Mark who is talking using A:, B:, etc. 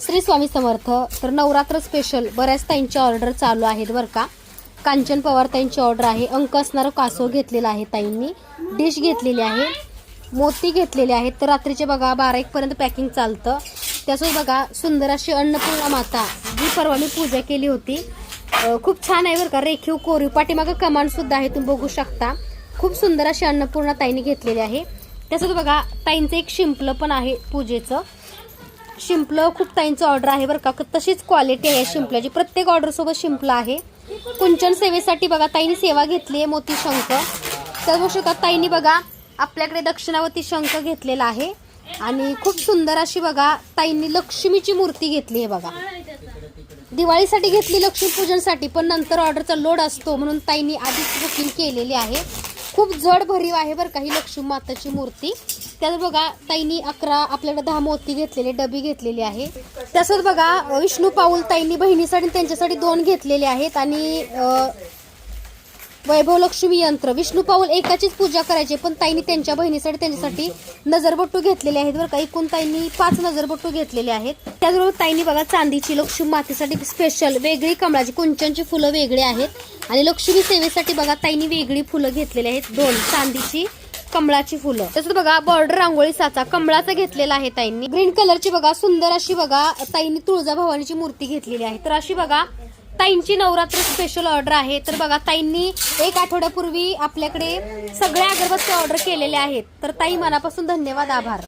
A: श्री स्वामी समर्थ. तर नवरात्र स्पेशल बऱ्याच ताईंची ऑर्डर चालू आहेत बरं का. कांचन पवार ताईंची ऑर्डर आहे. अंक असणारं कासव घेतलेला आहे ताईंनी. डिश घेतलेली आहे, मोती घेतलेले आहेत. तर रात्रीचे बघा 12-1 पर्यंत पॅकिंग चालतं. त्यासोबत बघा सुंदर अशी अन्नपूर्णा माता जी परवा मी पूजा केली होती. खूप छान आहे बरं का. रेखीव कोरीव पाठीमागं कमांड सुद्धा आहे, तुम्ही बघू शकता. खूप सुंदर अशी अन्नपूर्णा ताईंनी घेतलेली आहे. त्यासोबत बघा ताईंचं एक शिंपलं पण आहे पूजेचं. शिंपलं खूप ताईंचं ऑर्डर आहे बरं का. तशीच क्वालिटी आहे शिंपल्याची. प्रत्येक ऑर्डर सोबत शिंपलं आहे. कुंचन सेवेसाठी बघा ताईंनी सेवा घेतली आहे मोती शंख. तर बघू शकता ताईंनी बघा आपल्याकडे दक्षिणावती शंख घेतलेला आहे. आणि खूप सुंदर अशी बघा ताईंनी लक्ष्मीची मूर्ती घेतली आहे बघा. दिवाळीसाठी घेतली, लक्ष्मी पूजनसाठी, पण नंतर ऑर्डरचा लोड असतो म्हणून ताईंनी आधीच बुकिंग केलेली आहे. खूप जड भरीव आहे बरं का ही लक्ष्मी माताची मूर्ती. त्यात बघा ताईंनी 11 आपल्याकडे 10 मोती घेतलेले, डबी घेतलेली आहे. तसंच बघा विष्णू पाऊल ताईंनी बहिणीसाठी त्यांच्यासाठी 2 घेतलेले आहेत. आणि वैभव लक्ष्मी यंत्र विष्णू पाऊल एकाचीच पूजा करायची, पण ताईंनी त्यांच्या बहिणीसाठी त्यांच्यासाठी नजरबट्टू घेतलेले आहेत बरं का. एकूण ताईंनी 5 नजरबट्टू घेतलेले आहेत. त्याचबरोबर ताईंनी बघा चांदीची लक्ष्मी मातेसाठी स्पेशल वेगळी कमळाची कुंचनची फुलं वेगळी आहेत. आणि लक्ष्मी सेवेसाठी बघा ताईंनी वेगळी फुलं घेतलेली आहेत, 2 चांदीची कमळाची फुलं. तसंच बघा बॉर्डर रांगोळी साचा कमळाचा घेतलेला आहे ताईंनी. ग्रीन कलरची बघा सुंदर अशी बघा ताईंनी तुळजाभवानीची मूर्ती घेतलेली आहे. तर अशी बघा ताईंची नवरात्र स्पेशल ऑर्डर आहे. तर बघा ताईंनी 1 आठवड्यापूर्वी आपल्याकडे सगळ्या अगरबत्ती ऑर्डर केलेल्या आहेत. तर ताई मनापासून धन्यवाद, आभार.